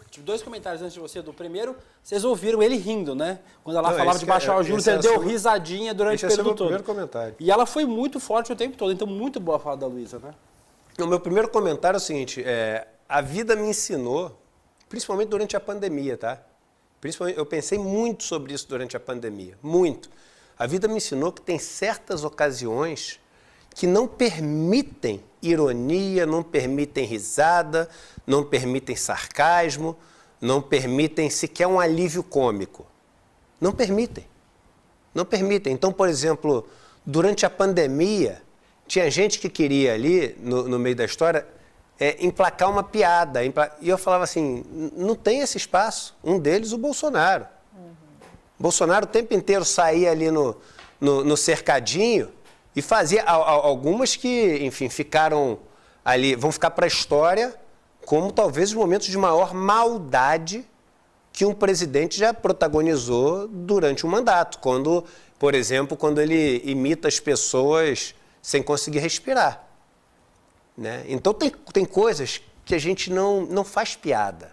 Tipo, dois comentários antes de você. Do primeiro, vocês ouviram ele rindo, né? Quando ela falava de baixar os juros, ele deu risadinha durante o período todo. Primeiro comentário. E ela foi muito forte o tempo todo, então muito boa a fala da Luísa, né? O meu primeiro comentário é o seguinte, a vida me ensinou, principalmente durante a pandemia, tá? Principalmente, eu pensei muito sobre isso durante a pandemia, muito. A vida me ensinou que tem certas ocasiões que não permitem ironia, não permitem risada, não permitem sarcasmo, não permitem sequer um alívio cômico. Não permitem. Não permitem. Então, por exemplo, durante a pandemia, tinha gente que queria ali, no meio da história, emplacar uma piada. E eu falava assim, não tem esse espaço. Um deles, o Bolsonaro. Bolsonaro o tempo inteiro saía ali no cercadinho e fazia algumas que, enfim, ficaram ali, vão ficar para a história como talvez os momentos de maior maldade que um presidente já protagonizou durante um mandato. Quando, por exemplo, quando ele imita as pessoas sem conseguir respirar. Né? Então tem coisas que a gente não faz piada,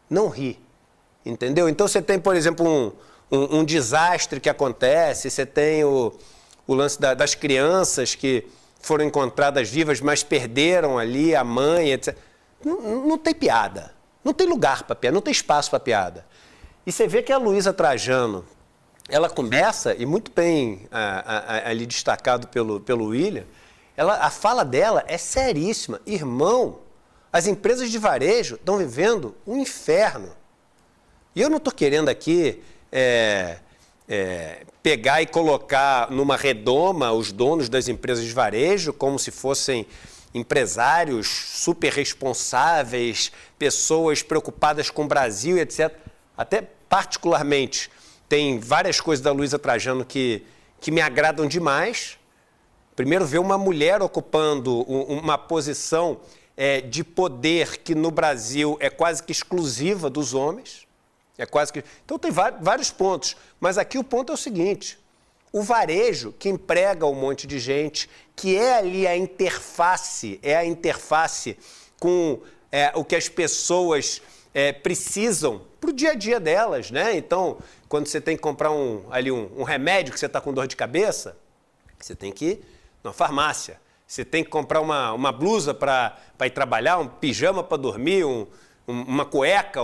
não ri. Entendeu? Então você tem, por exemplo, um desastre que acontece, você tem o lance das crianças que foram encontradas vivas, mas perderam ali a mãe, etc. Não tem piada, não tem lugar para piada, não tem espaço para piada. E você vê que a Luísa Trajano, ela começa, e muito bem ali destacado pelo William, a fala dela é seríssima. Irmão, as empresas de varejo estão vivendo um inferno. E eu não estou querendo aqui pegar e colocar numa redoma os donos das empresas de varejo como se fossem empresários super responsáveis, pessoas preocupadas com o Brasil, etc. Até particularmente, tem várias coisas da Luísa Trajano que me agradam demais. Primeiro, ver uma mulher ocupando uma posição de poder que no Brasil é quase que exclusiva dos homens. Então tem vários pontos, mas aqui o ponto é o seguinte, o varejo que emprega um monte de gente, que é ali a interface com o que as pessoas precisam para o dia a dia delas, né? Então, quando você tem que comprar um remédio que você está com dor de cabeça, você tem que ir numa farmácia, você tem que comprar uma blusa para ir trabalhar, um pijama para dormir, uma cueca,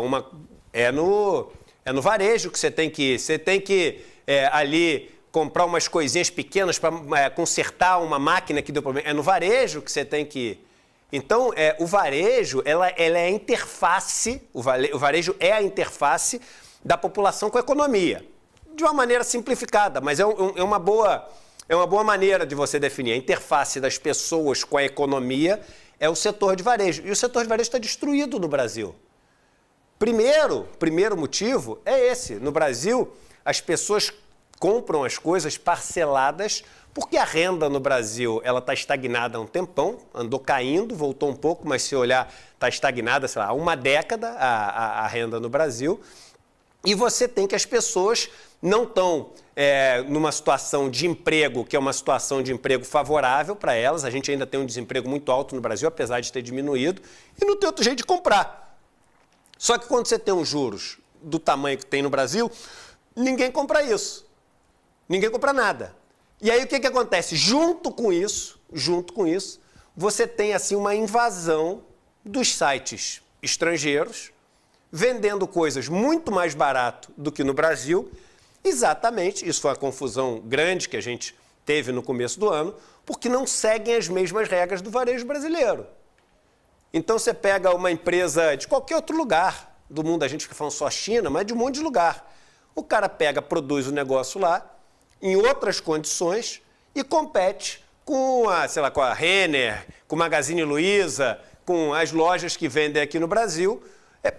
É no varejo que você tem que ir. Você tem que ali comprar umas coisinhas pequenas para consertar uma máquina que deu problema. É no varejo que você tem que ir. Então, o varejo, ela é a interface, o varejo é a interface da população com a economia. De uma maneira simplificada, mas é uma boa maneira de você definir. A interface das pessoas com a economia é o setor de varejo. E o setor de varejo está destruído no Brasil. Primeiro motivo é esse. No Brasil, as pessoas compram as coisas parceladas porque a renda no Brasil está estagnada há um tempão, andou caindo, voltou um pouco, mas se olhar, está estagnada, sei lá, há uma década a renda no Brasil. E você tem que as pessoas não estão numa situação de emprego, que é uma situação de emprego favorável para elas. A gente ainda tem um desemprego muito alto no Brasil, apesar de ter diminuído, e não tem outro jeito de comprar. Só que quando você tem uns juros do tamanho que tem no Brasil, ninguém compra isso. Ninguém compra nada. E aí o que acontece? Junto com isso, você tem assim uma invasão dos sites estrangeiros, vendendo coisas muito mais barato do que no Brasil. Exatamente, isso foi uma confusão grande que a gente teve no começo do ano, porque não seguem as mesmas regras do varejo brasileiro. Então você pega uma empresa de qualquer outro lugar do mundo, a gente fica falando só China, mas de um monte de lugar. O cara produz o negócio lá, em outras condições, e compete com com a Renner, com o Magazine Luiza, com as lojas que vendem aqui no Brasil,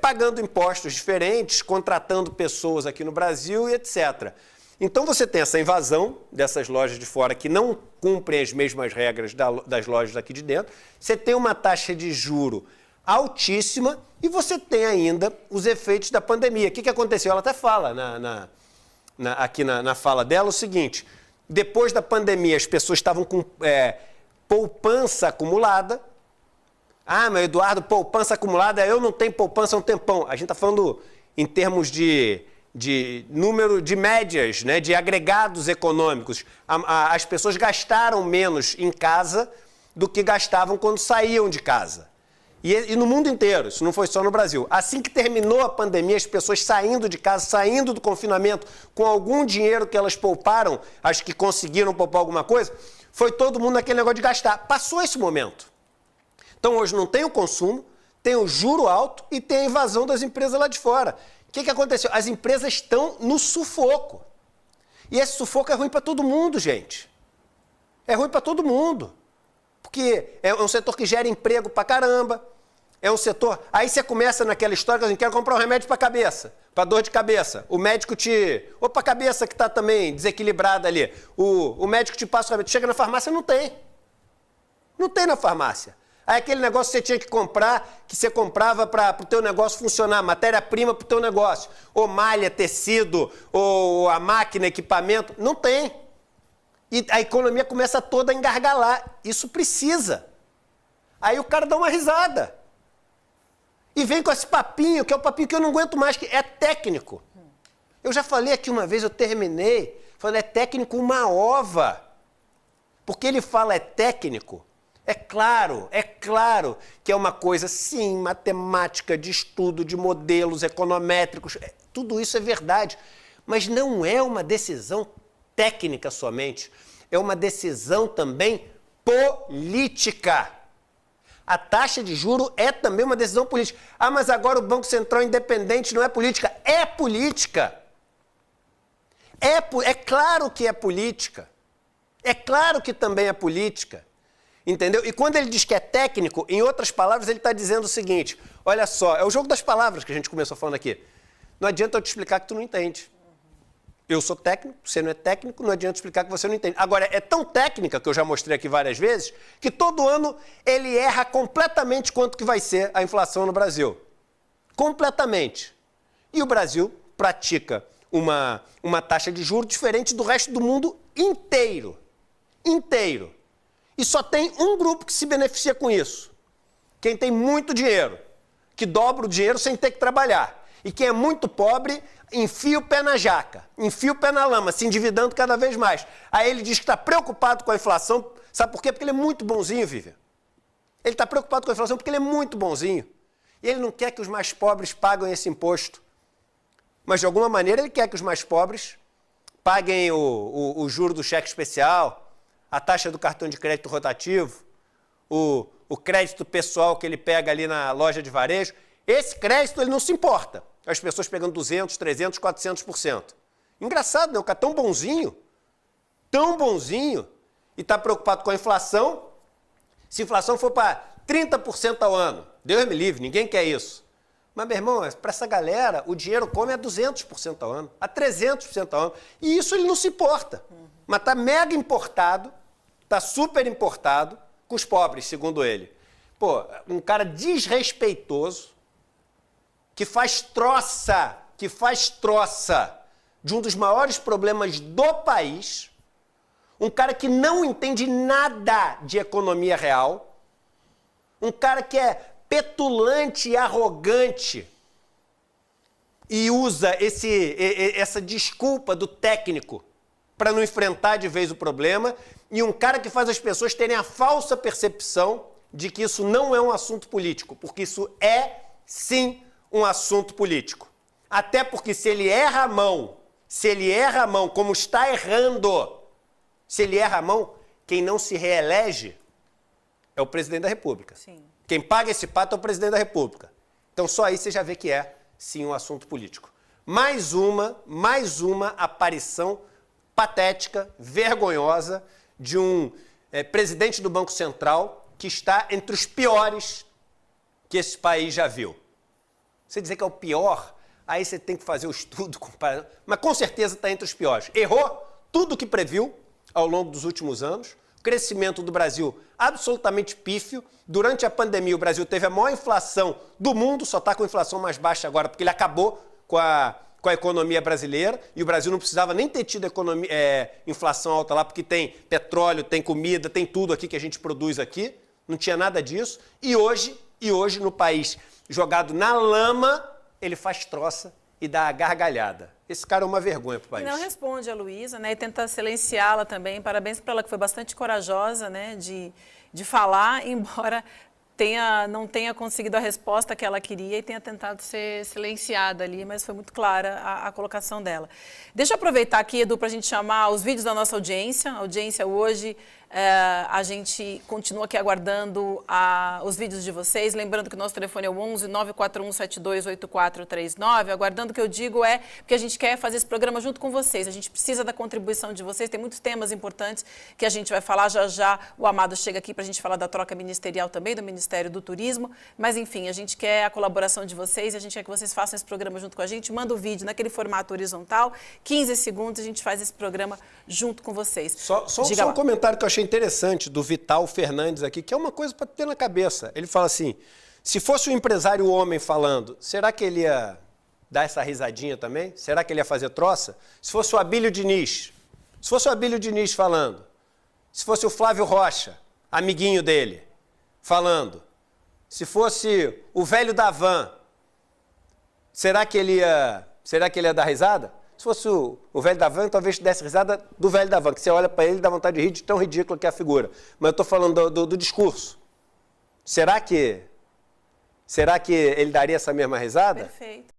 pagando impostos diferentes, contratando pessoas aqui no Brasil e etc. Então você tem essa invasão dessas lojas de fora que não cumprem as mesmas regras das lojas aqui de dentro, você tem uma taxa de juro altíssima e você tem ainda os efeitos da pandemia. O que aconteceu? Ela até fala aqui na fala dela o seguinte, depois da pandemia as pessoas estavam com poupança acumulada, Ah, mas Eduardo, poupança acumulada, eu não tenho poupança há um tempão. A gente está falando em termos de número de médias, né, de agregados econômicos. As pessoas gastaram menos em casa do que gastavam quando saíam de casa. E no mundo inteiro, isso não foi só no Brasil. Assim que terminou a pandemia, as pessoas saindo de casa, saindo do confinamento, com algum dinheiro que elas pouparam, as que conseguiram poupar alguma coisa, foi todo mundo naquele negócio de gastar. Passou esse momento. Então hoje não tem o consumo, tem o juro alto e tem a invasão das empresas lá de fora. O que aconteceu? As empresas estão no sufoco. E esse sufoco é ruim para todo mundo, gente. É ruim para todo mundo. Porque é um setor que gera emprego pra caramba. É um setor... Aí você começa naquela história que assim, quero comprar um remédio para cabeça, para dor de cabeça. O médico te... Ou para a cabeça que está também desequilibrada ali. O médico te passa o remédio. Chega na farmácia, não tem. Não tem na farmácia. Aí aquele negócio que você tinha que comprar, que você comprava para o teu negócio funcionar, matéria-prima para o teu negócio. Ou malha, tecido, ou a máquina, equipamento. Não tem. E a economia começa toda a engargalar. Isso precisa. Aí o cara dá uma risada. E vem com esse papinho, que é o papinho que eu não aguento mais, que é técnico. Eu já falei aqui uma vez, eu terminei, falei, é técnico uma ova. Porque ele fala é técnico. É claro que é uma coisa, sim, matemática, de estudo, de modelos econométricos, tudo isso é verdade, mas não é uma decisão técnica somente, é uma decisão também política. A taxa de juro é também uma decisão política. Ah, mas agora o Banco Central independente não é política. É política. É claro que é política. É claro que também é política. Entendeu? E quando ele diz que é técnico, em outras palavras, ele está dizendo o seguinte, olha só, é o jogo das palavras que a gente começou falando aqui. Não adianta eu te explicar que tu não entende. Eu sou técnico, você não é técnico, não adianta explicar que você não entende. Agora, é tão técnica, que eu já mostrei aqui várias vezes, que todo ano ele erra completamente quanto que vai ser a inflação no Brasil. Completamente. E o Brasil pratica uma taxa de juros diferente do resto do mundo inteiro. Inteiro. E só tem um grupo que se beneficia com isso. Quem tem muito dinheiro, que dobra o dinheiro sem ter que trabalhar. E quem é muito pobre, enfia o pé na jaca, enfia o pé na lama, se endividando cada vez mais. Aí ele diz que está preocupado com a inflação. Sabe por quê? Porque ele é muito bonzinho, Vivian. Ele está preocupado com a inflação porque ele é muito bonzinho. E ele não quer que os mais pobres paguem esse imposto. Mas, de alguma maneira, ele quer que os mais pobres paguem o juro do cheque especial, a taxa do cartão de crédito rotativo, o crédito pessoal que ele pega ali na loja de varejo. Esse crédito ele não se importa. As pessoas pegando 200%, 300%, 400%. Engraçado, né? O cara tão bonzinho, e está preocupado com a inflação. Se a inflação for para 30% ao ano, Deus me livre, ninguém quer isso. Mas, meu irmão, para essa galera, o dinheiro come a 200% ao ano, a 300% ao ano. E isso ele não se importa. Mas está mega importado, está super importado com os pobres, segundo ele. Pô, um cara desrespeitoso, que faz troça de um dos maiores problemas do país, um cara que não entende nada de economia real, um cara que é petulante e arrogante e usa essa desculpa do técnico para não enfrentar de vez o problema, e um cara que faz as pessoas terem a falsa percepção de que isso não é um assunto político, porque isso é, sim, um assunto político. Até porque se ele erra a mão, como está errando, se ele erra a mão, quem não se reelege é o presidente da República. Sim. Quem paga esse pato é o presidente da República. Então só aí você já vê que é, sim, um assunto político. Mais uma aparição patética, vergonhosa, de um presidente do Banco Central que está entre os piores que esse país já viu. Você dizer que é o pior, aí você tem que fazer o estudo comparado, mas com certeza está entre os piores. Errou tudo o que previu ao longo dos últimos anos. O crescimento do Brasil absolutamente pífio. Durante a pandemia, o Brasil teve a maior inflação do mundo, só está com a inflação mais baixa agora, porque ele acabou com a economia brasileira, e o Brasil não precisava nem ter tido inflação alta lá, porque tem petróleo, tem comida, tem tudo aqui que a gente produz aqui. Não tinha nada disso. E hoje no país, jogado na lama, ele faz troça e dá a gargalhada. Esse cara é uma vergonha para o país. E não responde a Luísa, né? E tenta silenciá-la também. Parabéns para ela, que foi bastante corajosa, né? De falar, embora não tenha conseguido a resposta que ela queria e tenha tentado ser silenciada ali, mas foi muito clara a colocação dela. Deixa eu aproveitar aqui, Edu, para a gente chamar os vídeos da nossa audiência. A audiência hoje, a gente continua aqui aguardando os vídeos de vocês. Lembrando que o nosso telefone é o 11 941 728439. Aguardando, o que eu digo é porque a gente quer fazer esse programa junto com vocês. A gente precisa da contribuição de vocês. Tem muitos temas importantes que a gente vai falar. Já o Amado chega aqui para a gente falar da troca ministerial também, do Ministério do Turismo. Mas, enfim, a gente quer a colaboração de vocês. A gente quer que vocês façam esse programa junto com a gente. Manda o vídeo naquele formato horizontal. 15 segundos a gente faz esse programa junto com vocês. Só um comentário que eu achei interessante do Vital Fernandes aqui, que é uma coisa para ter na cabeça. Ele fala assim, se fosse um empresário homem falando, será que ele ia dar essa risadinha também? Será que ele ia fazer troça? Se fosse o Abílio Diniz falando, se fosse o Flávio Rocha, amiguinho dele, falando, se fosse o velho da van, será que ele ia dar risada? Se fosse o velho da van, talvez desse risada do velho da van, que você olha para ele e dá vontade de rir de tão ridículo que é a figura. Mas eu estou falando do discurso. Será que ele daria essa mesma risada? Perfeito.